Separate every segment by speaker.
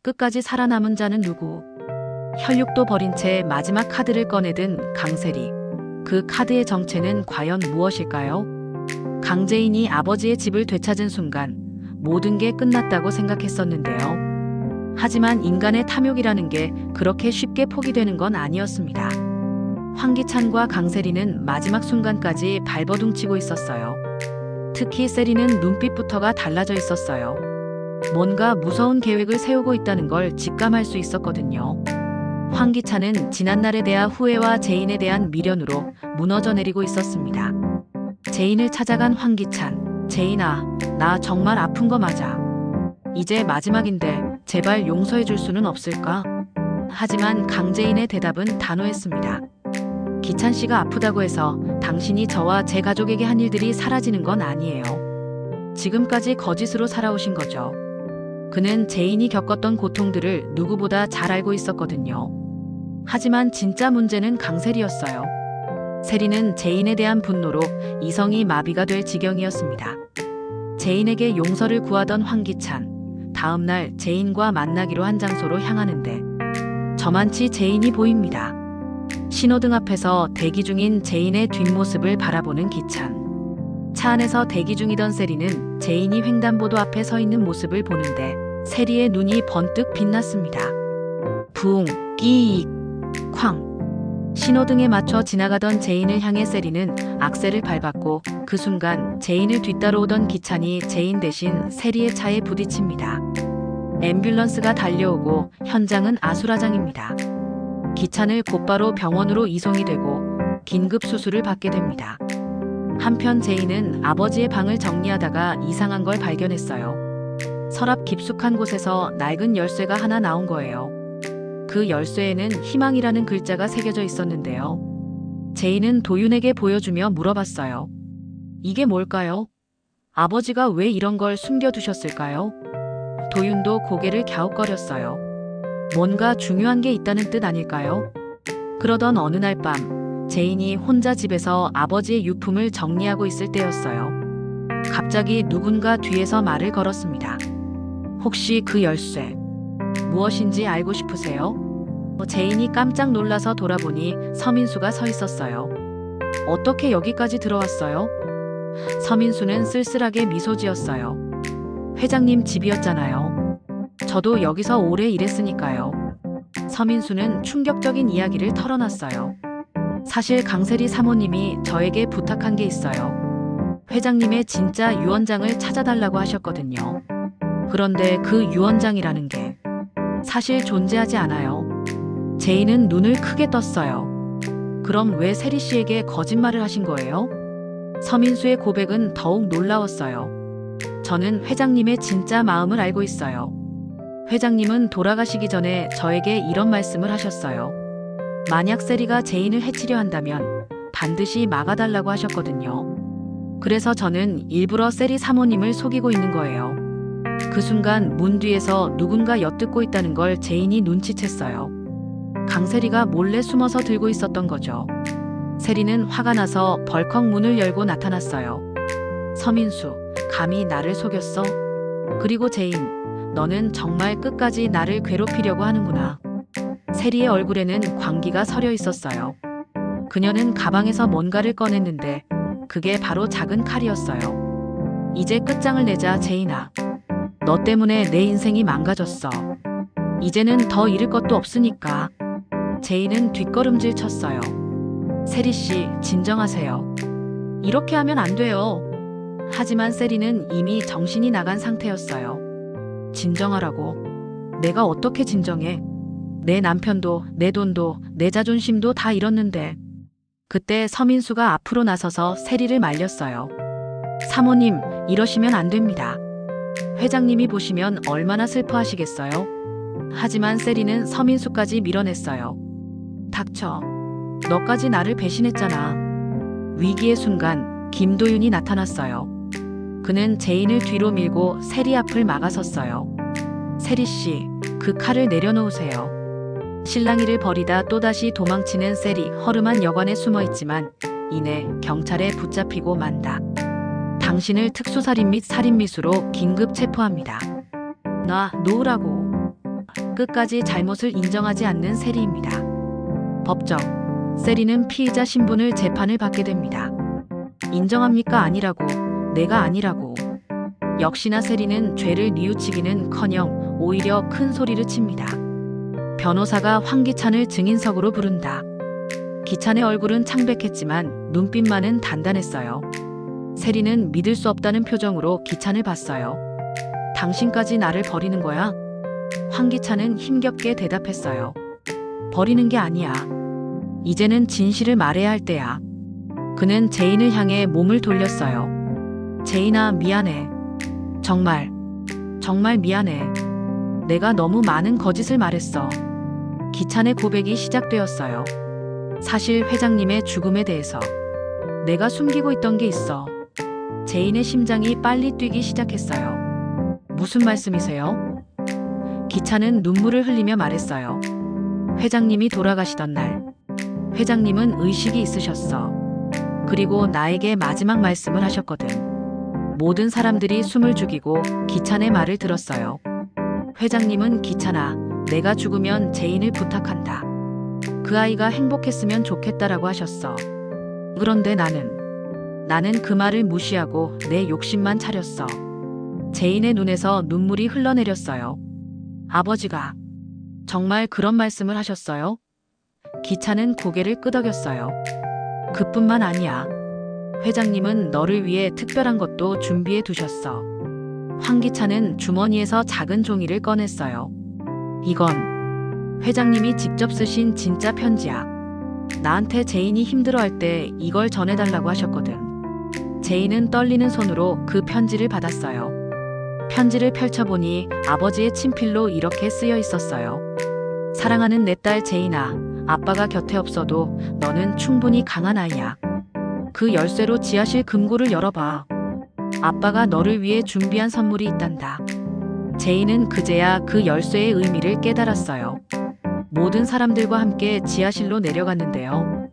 Speaker 1: 끝까지 살아남은 자는 누구? 혈육도 버린 채 마지막 카드를 꺼내든 강세리. 그 카드의 정체는 과연 무엇일까요? 강재인이 아버지의 집을 되찾은 순간 모든 게 끝났다고 생각했었는데요. 하지만 인간의 탐욕이라는 게 그렇게 쉽게 포기되는 건 아니었습니다. 황기찬과 강세리는 마지막 순간까지 발버둥치고 있었어요. 특히 세리는 눈빛부터가 달라져 있었어요. 뭔가 무서운 계획을 세우고 있다는 걸 직감할 수 있었거든요. 황기찬은 지난날에 대한 후회와 재인에 대한 미련으로 무너져 내리고 있었습니다. 재인을 찾아간 황기찬. 재인아, 나 정말 아픈 거 맞아. 이제 마지막인데 제발 용서해 줄 수는 없을까? 하지만 강재인의 대답은 단호했습니다. 기찬 씨가 아프다고 해서 당신이 저와 제 가족에게 한 일들이 사라지는 건 아니에요. 지금까지 거짓으로 살아오신 거죠. 그는 재인이 겪었던 고통들을 누구보다 잘 알고 있었거든요. 하지만 진짜 문제는 강세리였어요. 세리는 재인에 대한 분노로 이성이 마비가 될 지경이었습니다. 재인에게 용서를 구하던 황기찬. 다음 날 재인과 만나기로 한 장소로 향하는데 저만치 재인이 보입니다. 신호등 앞에서 대기 중인 재인의 뒷모습을 바라보는 기찬. 차 안에서 대기 중이던 세리는 재인이 횡단보도 앞에 서 있는 모습을 보는데 세리의 눈이 번뜩 빛났습니다. 붕, 끼익, 쾅. 신호등에 맞춰 지나가던 재인을 향해 세리는 악셀을 밟았고 그 순간 재인을 뒤따라오던 기찬이 재인 대신 세리의 차에 부딪힙니다. 앰뷸런스가 달려오고 현장은 아수라장입니다. 기찬을 곧바로 병원으로 이송이 되고 긴급 수술을 받게 됩니다. 한편 재인은 아버지의 방을 정리하다가 이상한 걸 발견했어요. 서랍 깊숙한 곳에서 낡은 열쇠가 하나 나온 거예요. 그 열쇠에는 희망이라는 글자가 새겨져 있었는데요. 재인은 도윤에게 보여주며 물어봤어요. 이게 뭘까요? 아버지가 왜 이런 걸 숨겨두셨을까요? 도윤도 고개를 갸웃거렸어요. 뭔가 중요한 게 있다는 뜻 아닐까요? 그러던 어느 날 밤, 재인이 혼자 집에서 아버지의 유품을 정리하고 있을 때였어요. 갑자기 누군가 뒤에서 말을 걸었습니다. 혹시 그 열쇠, 무엇인지 알고 싶으세요? 재인이 깜짝 놀라서 돌아보니 서민수가 서 있었어요. 어떻게 여기까지 들어왔어요? 서민수는 쓸쓸하게 미소 지었어요. 회장님 집이었잖아요. 저도 여기서 오래 일했으니까요. 서민수는 충격적인 이야기를 털어놨어요. 사실 강세리 사모님이 저에게 부탁한 게 있어요. 회장님의 진짜 유언장을 찾아달라고 하셨거든요. 그런데 그 유언장이라는 게 사실 존재하지 않아요. 제인은 눈을 크게 떴어요. 그럼 왜 세리 씨에게 거짓말을 하신 거예요? 서민수의 고백은 더욱 놀라웠어요. 저는 회장님의 진짜 마음을 알고 있어요. 회장님은 돌아가시기 전에 저에게 이런 말씀을 하셨어요. 만약 세리가 제인을 해치려 한다면 반드시 막아달라고 하셨거든요. 그래서 저는 일부러 세리 사모님을 속이고 있는 거예요. 그 순간 문 뒤에서 누군가 엿듣고 있다는 걸 제인이 눈치챘어요. 강세리가 몰래 숨어서 들고 있었던 거죠. 세리는 화가 나서 벌컥 문을 열고 나타났어요. 서민수, 감히 나를 속였어? 그리고 제인, 너는 정말 끝까지 나를 괴롭히려고 하는구나. 세리의 얼굴에는 광기가 서려 있었어요. 그녀는 가방에서 뭔가를 꺼냈는데 그게 바로 작은 칼이었어요. 이제 끝장을 내자, 제인아. 너 때문에 내 인생이 망가졌어. 이제는 더 잃을 것도 없으니까. 제인은 뒷걸음질 쳤어요. 세리씨, 진정하세요. 이렇게 하면 안 돼요. 하지만 세리는 이미 정신이 나간 상태였어요. 진정하라고. 내가 어떻게 진정해? 내 남편도, 내 돈도, 내 자존심도 다 잃었는데. 그때 서민수가 앞으로 나서서 세리를 말렸어요. 사모님, 이러시면 안 됩니다. 회장님이 보시면 얼마나 슬퍼하시겠어요? 하지만 세리는 서민수까지 밀어냈어요. 닥쳐. 너까지 나를 배신했잖아. 위기의 순간 김도윤이 나타났어요. 그는 제인을 뒤로 밀고 세리 앞을 막아섰어요. 세리씨, 그 칼을 내려놓으세요. 실랑이를 벌이다 또다시 도망치는 세리. 허름한 여관에 숨어있지만 이내 경찰에 붙잡히고 만다. 당신을 특수살인 및 살인미수로 긴급 체포합니다. 놔 놓으라고. 끝까지 잘못을 인정하지 않는 세리입니다. 법정. 세리는 피의자 신분을 재판을 받게 됩니다. 인정합니까? 아니라고. 내가 아니라고. 역시나 세리는 죄를 뉘우치기는커녕 오히려 큰 소리를 칩니다. 변호사가 황기찬을 증인석으로 부른다. 기찬의 얼굴은 창백했지만 눈빛만은 단단했어요. 세리는 믿을 수 없다는 표정으로 기찬을 봤어요. 당신까지 나를 버리는 거야? 황기찬은 힘겹게 대답했어요. 버리는 게 아니야. 이제는 진실을 말해야 할 때야. 그는 제인을 향해 몸을 돌렸어요. 제인아, 미안해. 정말 미안해. 내가 너무 많은 거짓을 말했어. 기찬의 고백이 시작되었어요. 사실 회장님의 죽음에 대해서 내가 숨기고 있던 게 있어. 제인의 심장이 빨리 뛰기 시작했어요. 무슨 말씀이세요? 기찬은 눈물을 흘리며 말했어요. 회장님이 돌아가시던 날, 회장님은 의식이 있으셨어. 그리고 나에게 마지막 말씀을 하셨거든. 모든 사람들이 숨을 죽이고 기찬의 말을 들었어요. 회장님은 기찬아, 내가 죽으면 제인을 부탁한다. 그 아이가 행복했으면 좋겠다라고 하셨어. 그런데 나는 그 말을 무시하고 내 욕심만 차렸어. 제인의 눈에서 눈물이 흘러내렸어요. 아버지가 정말 그런 말씀을 하셨어요? 기찬은 고개를 끄덕였어요. 그뿐만 아니야. 회장님은 너를 위해 특별한 것도 준비해 두셨어. 황기찬은 주머니에서 작은 종이를 꺼냈어요. 이건 회장님이 직접 쓰신 진짜 편지야. 나한테 제인이 힘들어할 때 이걸 전해달라고 하셨거든. 제인은 떨리는 손으로 그 편지를 받았어요. 편지를 펼쳐보니 아버지의 친필로 이렇게 쓰여 있었어요. 사랑하는 내 딸 제인아, 아빠가 곁에 없어도 너는 충분히 강한 아이야. 그 열쇠로 지하실 금고를 열어봐. 아빠가 너를 위해 준비한 선물이 있단다. 제인은 그제야 그 열쇠의 의미를 깨달았어요. 모든 사람들과 함께 지하실로 내려갔는데요.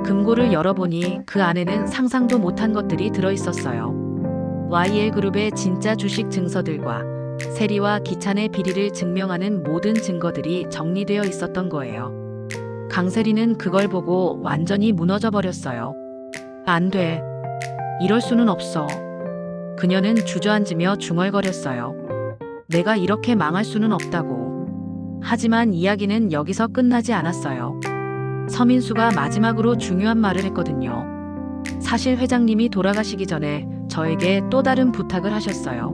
Speaker 1: 금고를 열어보니 그 안에는 상상도 못한 것들이 들어있었어요. YL그룹의 진짜 주식 증서들과 세리와 기찬의 비리를 증명하는 모든 증거들이 정리되어 있었던 거예요. 강세리는 그걸 보고 완전히 무너져 버렸어요. 안 돼. 이럴 수는 없어. 그녀는 주저앉으며 중얼거렸어요. 내가 이렇게 망할 수는 없다고. 하지만 이야기는 여기서 끝나지 않았어요. 서민수가 마지막으로 중요한 말을 했거든요. 사실 회장님이 돌아가시기 전에 저에게 또 다른 부탁을 하셨어요.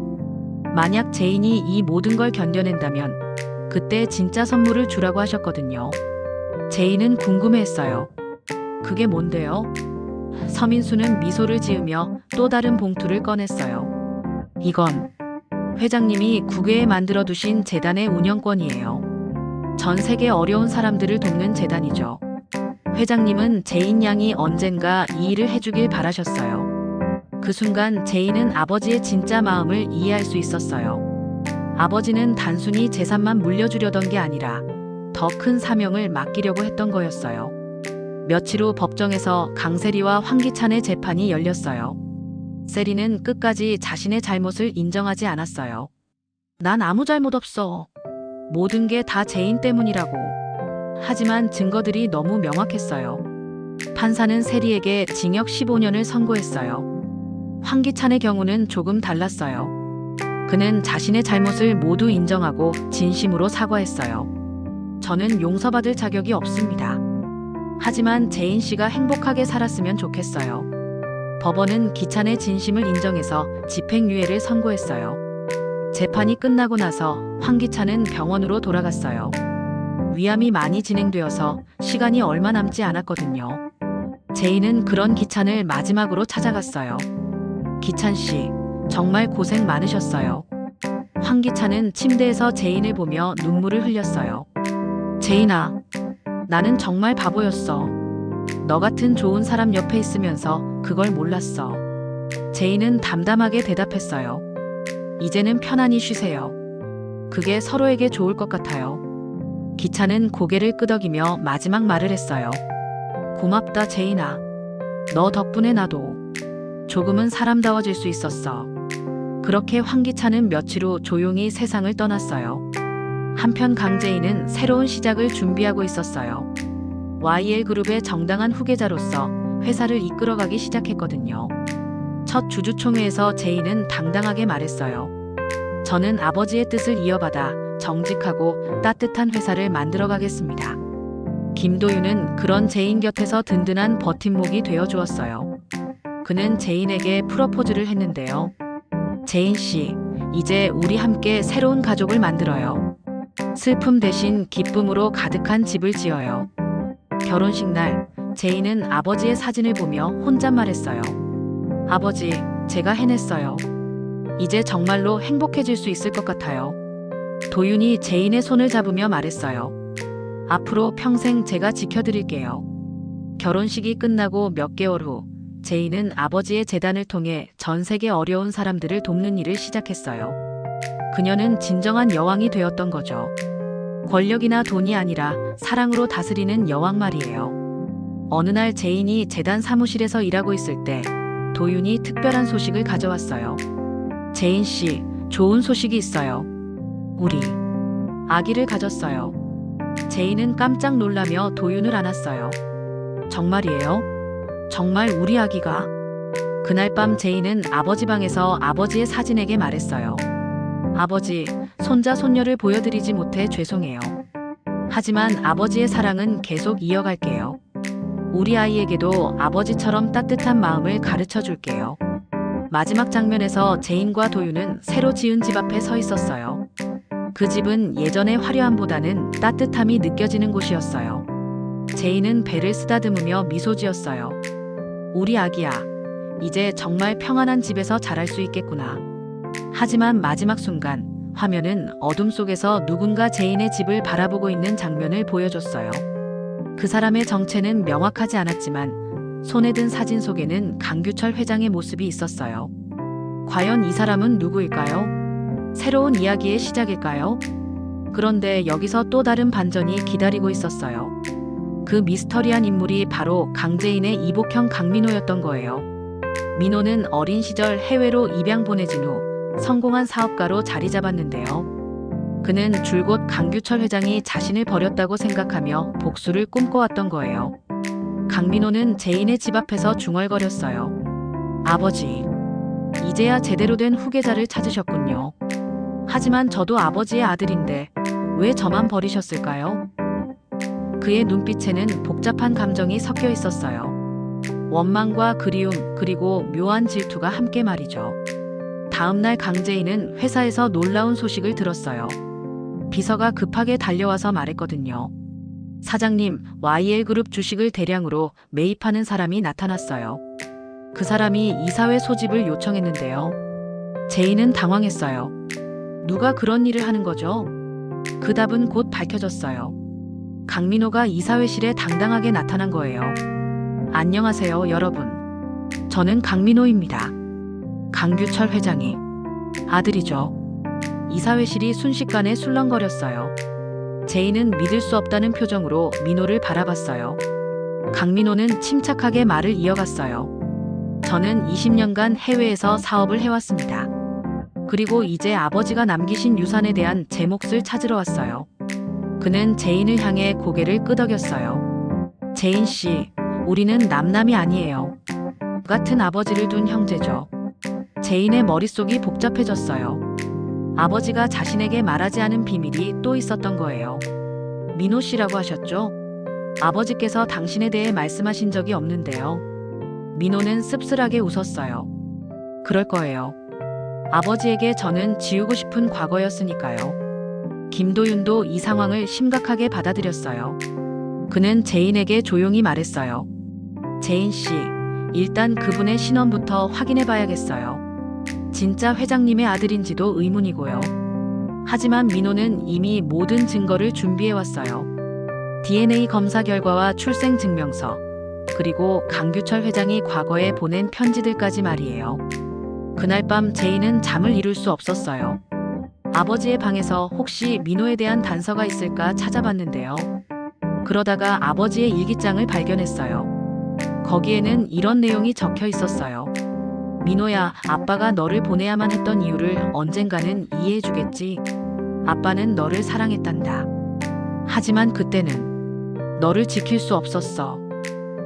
Speaker 1: 만약 제인이 이 모든 걸 견뎌낸다면 그때 진짜 선물을 주라고 하셨거든요. 제인은 궁금해했어요. 그게 뭔데요? 서민수는 미소를 지으며 또 다른 봉투를 꺼냈어요. 이건 회장님이 국외에 만들어두신 재단의 운영권이에요. 전 세계 어려운 사람들을 돕는 재단이죠. 회장님은 제인 양이 언젠가 이 일을 해주길 바라셨어요. 그 순간 제인은 아버지의 진짜 마음을 이해할 수 있었어요. 아버지는 단순히 재산만 물려주려던 게 아니라 더 큰 사명을 맡기려고 했던 거였어요. 며칠 후 법정에서 강세리와 황기찬의 재판이 열렸어요. 세리는 끝까지 자신의 잘못을 인정하지 않았어요. 난 아무 잘못 없어. 모든 게 다 제인 때문이라고. 하지만 증거들이 너무 명확했어요. 판사는 세리에게 징역 15년을 선고했어요. 황기찬의 경우는 조금 달랐어요. 그는 자신의 잘못을 모두 인정하고 진심으로 사과했어요. 저는 용서받을 자격이 없습니다. 하지만 제인 씨가 행복하게 살았으면 좋겠어요. 법원은 기찬의 진심을 인정해서 집행유예를 선고했어요. 재판이 끝나고 나서 황기찬은 병원으로 돌아갔어요. 위암이 많이 진행되어서 시간이 얼마 남지 않았거든요. 제인은 그런 기찬을 마지막으로 찾아갔어요. 기찬 씨, 정말 고생 많으셨어요. 황기찬은 침대에서 제인을 보며 눈물을 흘렸어요. 제인아, 나는 정말 바보였어. 너 같은 좋은 사람 옆에 있으면서 그걸 몰랐어. 제인은 담담하게 대답했어요. 이제는 편안히 쉬세요. 그게 서로에게 좋을 것 같아요. 기찬은 고개를 끄덕이며 마지막 말을 했어요. 고맙다, 제인아. 너 덕분에 나도 조금은 사람다워질 수 있었어. 그렇게 황기찬은 며칠 후 조용히 세상을 떠났어요. 한편 강재인은 새로운 시작을 준비하고 있었어요. YL그룹의 정당한 후계자로서 회사를 이끌어가기 시작했거든요. 첫 주주총회에서 제인은 당당하게 말했어요. 저는 아버지의 뜻을 이어받아 정직하고 따뜻한 회사를 만들어가겠습니다. 김도윤은 그런 제인 곁에서 든든한 버팀목이 되어 주었어요. 그는 제인에게 프로포즈를 했는데요. 제인 씨, 이제 우리 함께 새로운 가족을 만들어요. 슬픔 대신 기쁨으로 가득한 집을 지어요. 결혼식 날, 제인은 아버지의 사진을 보며 혼잣말했어요. 아버지, 제가 해냈어요. 이제 정말로 행복해질 수 있을 것 같아요. 도윤이 제인의 손을 잡으며 말했어요. 앞으로 평생 제가 지켜드릴게요. 결혼식이 끝나고 몇 개월 후, 제인은 아버지의 재단을 통해 전 세계 어려운 사람들을 돕는 일을 시작했어요. 그녀는 진정한 여왕이 되었던 거죠. 권력이나 돈이 아니라 사랑으로 다스리는 여왕 말이에요. 어느 날 제인이 재단 사무실에서 일하고 있을 때 도윤이 특별한 소식을 가져왔어요. 제인 씨, 좋은 소식이 있어요. 우리 아기를 가졌어요. 제인은 깜짝 놀라며 도윤을 안았어요. 정말이에요? 정말 우리 아기가? 그날 밤 제인은 아버지 방에서 아버지의 사진에게 말했어요. 아버지, 손자 손녀를 보여드리지 못해 죄송해요. 하지만 아버지의 사랑은 계속 이어갈게요. 우리 아이에게도 아버지처럼 따뜻한 마음을 가르쳐 줄게요. 마지막 장면에서 제인과 도윤은 새로 지은 집 앞에 서 있었어요. 그 집은 예전의 화려함보다는 따뜻함이 느껴지는 곳이었어요. 제인은 배를 쓰다듬으며 미소 지었어요. 우리 아기야, 이제 정말 평안한 집에서 자랄 수 있겠구나. 하지만 마지막 순간, 화면은 어둠 속에서 누군가 제인의 집을 바라보고 있는 장면을 보여줬어요. 그 사람의 정체는 명확하지 않았지만 손에 든 사진 속에는 강규철 회장의 모습이 있었어요. 과연 이 사람은 누구일까요? 새로운 이야기의 시작일까요? 그런데 여기서 또 다른 반전이 기다리고 있었어요. 그 미스터리한 인물이 바로 강재인의 이복형 강민호였던 거예요. 민호는 어린 시절 해외로 입양 보내진 후 성공한 사업가로 자리 잡았는데요. 그는 줄곧 강규철 회장이 자신을 버렸다고 생각하며 복수를 꿈꿔왔던 거예요. 강민호는 제인의 집 앞에서 중얼거렸어요. 아버지, 이제야 제대로 된 후계자를 찾으셨군요. 하지만 저도 아버지의 아들인데 왜 저만 버리셨을까요? 그의 눈빛에는 복잡한 감정이 섞여 있었어요. 원망과 그리움, 그리고 묘한 질투가 함께 말이죠. 다음 날 강재인은 회사에서 놀라운 소식을 들었어요. 비서가 급하게 달려와서 말했거든요. 사장님, YL그룹 주식을 대량으로 매입하는 사람이 나타났어요. 그 사람이 이사회 소집을 요청했는데요. 제인은 당황했어요. 누가 그런 일을 하는 거죠? 그 답은 곧 밝혀졌어요. 강민호가 이사회실에 당당하게 나타난 거예요. 안녕하세요, 여러분. 저는 강민호입니다. 강규철 회장이 아들이죠. 이사회실이 순식간에 술렁거렸어요. 제인은 믿을 수 없다는 표정으로 민호를 바라봤어요. 강민호는 침착하게 말을 이어갔어요. 저는 20년간 해외에서 사업을 해왔습니다. 그리고 이제 아버지가 남기신 유산에 대한 제 몫을 찾으러 왔어요. 그는 제인을 향해 고개를 끄덕였어요. 제인 씨, 우리는 남남이 아니에요. 같은 아버지를 둔 형제죠. 제인의 머릿속이 복잡해졌어요. 아버지가 자신에게 말하지 않은 비밀이 또 있었던 거예요. 민호 씨라고 하셨죠? 아버지께서 당신에 대해 말씀하신 적이 없는데요. 민호는 씁쓸하게 웃었어요. 그럴 거예요. 아버지에게 저는 지우고 싶은 과거였으니까요. 김도윤도 이 상황을 심각하게 받아들였어요. 그는 제인에게 조용히 말했어요. 제인 씨, 일단 그분의 신원부터 확인해 봐야겠어요. 진짜 회장님의 아들인지도 의문이고요. 하지만 민호는 이미 모든 증거를 준비해 왔어요. DNA 검사 결과와 출생 증명서, 그리고 강규철 회장이 과거에 보낸 편지들까지 말이에요. 그날 밤 제인은 잠을 이룰 수 없었어요. 아버지의 방에서 혹시 민호에 대한 단서가 있을까 찾아봤는데요. 그러다가 아버지의 일기장을 발견했어요. 거기에는 이런 내용이 적혀 있었어요. 민호야, 아빠가 너를 보내야만 했던 이유를 언젠가는 이해해주겠지. 아빠는 너를 사랑했단다. 하지만 그때는 너를 지킬 수 없었어.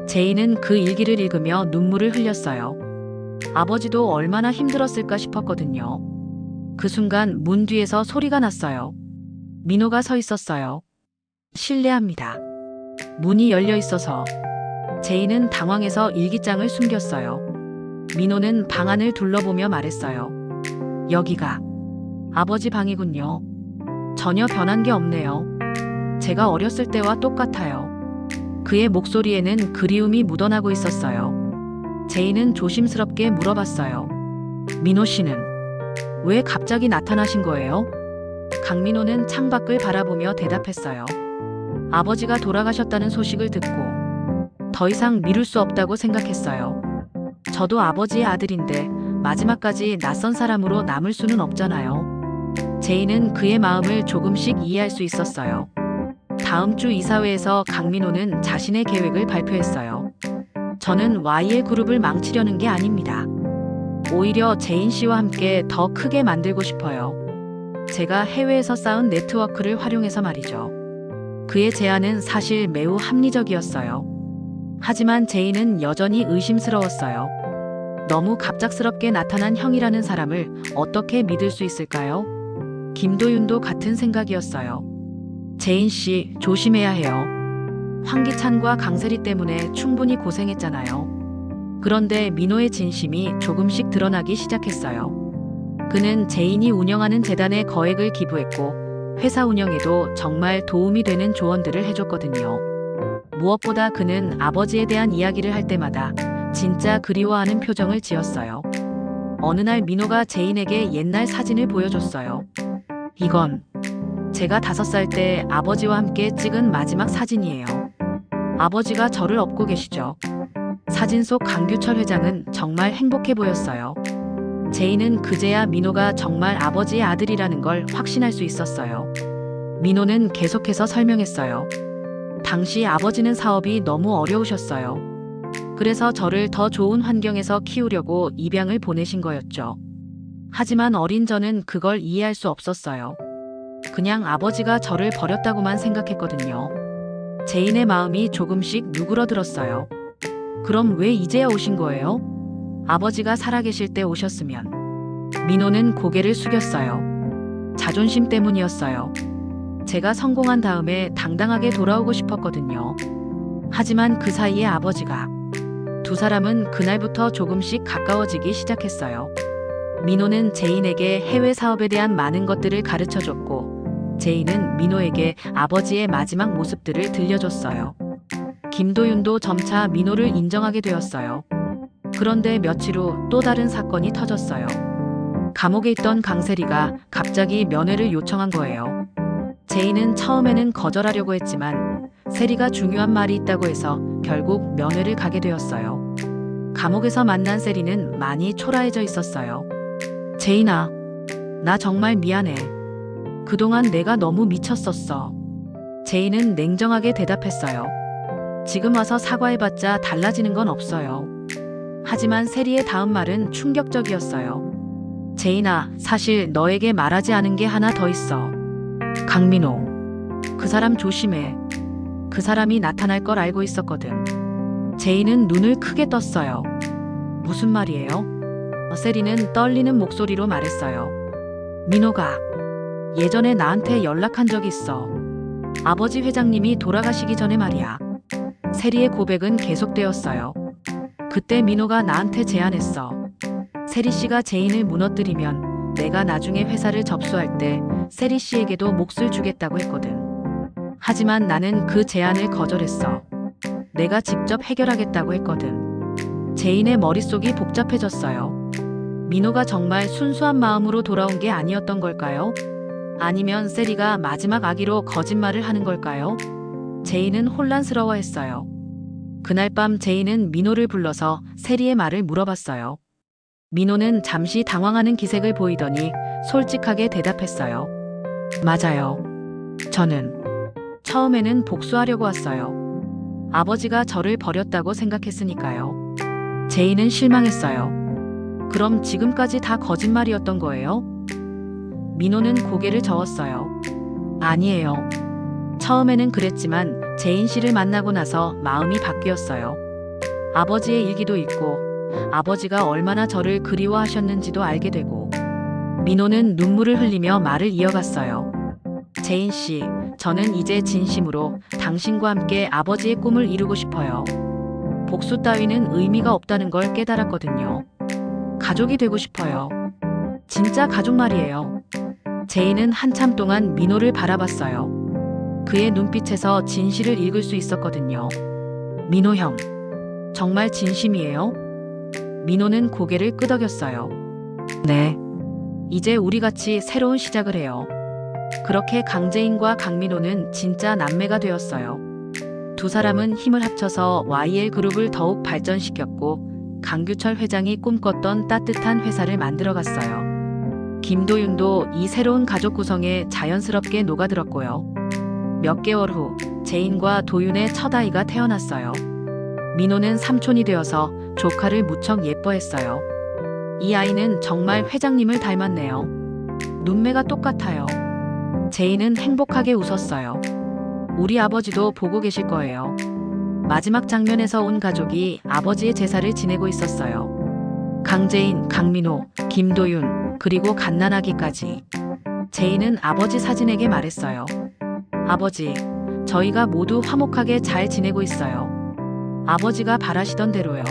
Speaker 1: 제이는 그 일기를 읽으며 눈물을 흘렸어요. 아버지도 얼마나 힘들었을까 싶었거든요. 그 순간 문 뒤에서 소리가 났어요. 민호가 서 있었어요. 실례합니다. 문이 열려 있어서 제이는 당황해서 일기장을 숨겼어요. 민호는 방 안을 둘러보며 말했어요. 여기가 아버지 방이군요. 전혀 변한 게 없네요. 제가 어렸을 때와 똑같아요. 그의 목소리에는 그리움이 묻어나고 있었어요. 제이는 조심스럽게 물어봤어요. 민호 씨는 왜 갑자기 나타나신 거예요? 강민호는 창밖을 바라보며 대답했어요. 아버지가 돌아가셨다는 소식을 듣고 더 이상 미룰 수 없다고 생각했어요. 저도 아버지의 아들인데 마지막까지 낯선 사람으로 남을 수는 없잖아요. 제이는 그의 마음을 조금씩 이해할 수 있었어요. 다음 주 이사회에서 강민호는 자신의 계획을 발표했어요. 저는 YL 그룹을 망치려는 게 아닙니다. 오히려 제인 씨와 함께 더 크게 만들고 싶어요. 제가 해외에서 쌓은 네트워크를 활용해서 말이죠. 그의 제안은 사실 매우 합리적이었어요. 하지만 제인은 여전히 의심스러웠어요. 너무 갑작스럽게 나타난 형이라는 사람을 어떻게 믿을 수 있을까요? 김도윤도 같은 생각이었어요. 제인 씨, 조심해야 해요. 황기찬과 강세리 때문에 충분히 고생했잖아요. 그런데 민호의 진심이 조금씩 드러나기 시작했어요. 그는 제인이 운영하는 재단에 거액을 기부했고 회사 운영에도 정말 도움이 되는 조언들을 해줬거든요. 무엇보다 그는 아버지에 대한 이야기를 할 때마다 진짜 그리워하는 표정을 지었어요. 어느 날 민호가 제인에게 옛날 사진을 보여줬어요. 이건 제가 5살 때 아버지와 함께 찍은 마지막 사진이에요. 아버지가 저를 업고 계시죠. 사진 속 강규철 회장은 정말 행복해 보였어요. 제이는 그제야 민호가 정말 아버지의 아들이라는 걸 확신할 수 있었어요. 민호는 계속해서 설명했어요. 당시 아버지는 사업이 너무 어려우셨어요. 그래서 저를 더 좋은 환경에서 키우려고 입양을 보내신 거였죠. 하지만 어린 저는 그걸 이해할 수 없었어요. 그냥 아버지가 저를 버렸다고만 생각했거든요. 제인의 마음이 조금씩 누그러들었어요. 그럼 왜 이제야 오신 거예요? 아버지가 살아계실 때 오셨으면. 민호는 고개를 숙였어요. 자존심 때문이었어요. 제가 성공한 다음에 당당하게 돌아오고 싶었거든요. 하지만 그 사이에 아버지가. 두 사람은 그날부터 조금씩 가까워지기 시작했어요. 민호는 제인에게 해외 사업에 대한 많은 것들을 가르쳐줬고 제인은 민호에게 아버지의 마지막 모습들을 들려줬어요. 김도윤도 점차 민호를 인정하게 되었어요. 그런데 며칠 후 또 다른 사건이 터졌어요. 감옥에 있던 강세리가 갑자기 면회를 요청한 거예요. 제인은 처음에는 거절하려고 했지만 세리가 중요한 말이 있다고 해서 결국 면회를 가게 되었어요. 감옥에서 만난 세리는 많이 초라해져 있었어요. 제인아, 나 정말 미안해. 그동안 내가 너무 미쳤었어. 제인은 냉정하게 대답했어요. 지금 와서 사과해봤자 달라지는 건 없어요. 하지만 세리의 다음 말은 충격적이었어요. 제인아, 사실 너에게 말하지 않은 게 하나 더 있어. 강민호. 그 사람 조심해. 그 사람이 나타날 걸 알고 있었거든. 제인은 눈을 크게 떴어요. 무슨 말이에요? 세리는 떨리는 목소리로 말했어요. 민호가 예전에 나한테 연락한 적이 있어. 아버지 회장님이 돌아가시기 전에 말이야. 세리의 고백은 계속되었어요. 그때 민호가 나한테 제안했어. 세리 씨가 제인을 무너뜨리면 내가 나중에 회사를 접수할 때 세리 씨에게도 몫을 주겠다고 했거든. 하지만 나는 그 제안을 거절했어. 내가 직접 해결하겠다고 했거든. 제인의 머릿속이 복잡해졌어요. 민호가 정말 순수한 마음으로 돌아온 게 아니었던 걸까요? 아니면 세리가 마지막 아기로 거짓말을 하는 걸까요? 제인은 혼란스러워했어요. 그날 밤 제인은 민호를 불러서 세리의 말을 물어봤어요. 민호는 잠시 당황하는 기색을 보이더니 솔직하게 대답했어요. 맞아요. 저는 처음에는 복수하려고 왔어요. 아버지가 저를 버렸다고 생각했으니까요. 제인은 실망했어요. 그럼 지금까지 다 거짓말이었던 거예요? 민호는 고개를 저었어요. 아니에요. 처음에는 그랬지만 재인 씨를 만나고 나서 마음이 바뀌었어요. 아버지의 일기도 읽고 아버지가 얼마나 저를 그리워하셨는지도 알게 되고 민호는 눈물을 흘리며 말을 이어갔어요. 재인 씨, 저는 이제 진심으로 당신과 함께 아버지의 꿈을 이루고 싶어요. 복수 따위는 의미가 없다는 걸 깨달았거든요. 가족이 되고 싶어요. 진짜 가족 말이에요. 제인은 한참 동안 민호를 바라봤어요. 그의 눈빛에서 진실을 읽을 수 있었거든요. 민호 형, 정말 진심이에요? 민호는 고개를 끄덕였어요. 네. 이제 우리 같이 새로운 시작을 해요. 그렇게 강재인과 강민호는 진짜 남매가 되었어요. 두 사람은 힘을 합쳐서 YL 그룹을 더욱 발전시켰고 강규철 회장이 꿈꿨던 따뜻한 회사를 만들어갔어요. 김도윤도 이 새로운 가족 구성에 자연스럽게 녹아들었고요. 몇 개월 후 재인과 도윤의 첫 아이가 태어났어요. 민호는 삼촌이 되어서 조카를 무척 예뻐했어요. 이 아이는 정말 회장님을 닮았네요. 눈매가 똑같아요. 제인은 행복하게 웃었어요. 우리 아버지도 보고 계실 거예요. 마지막 장면에서 온 가족이 아버지의 제사를 지내고 있었어요. 강재인, 강민호, 김도윤, 그리고 갓난아기까지. 제인은 아버지 사진에게 말했어요. 아버지, 저희가 모두 화목하게 잘 지내고 있어요. 아버지가 바라시던 대로요.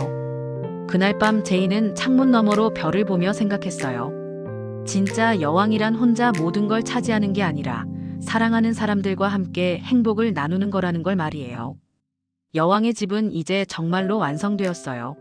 Speaker 1: 그날 밤 제인은 창문 너머로 별을 보며 생각했어요. 진짜 여왕이란 혼자 모든 걸 차지하는 게 아니라 사랑하는 사람들과 함께 행복을 나누는 거라는 걸 말이에요. 여왕의 집은 이제 정말로 완성되었어요.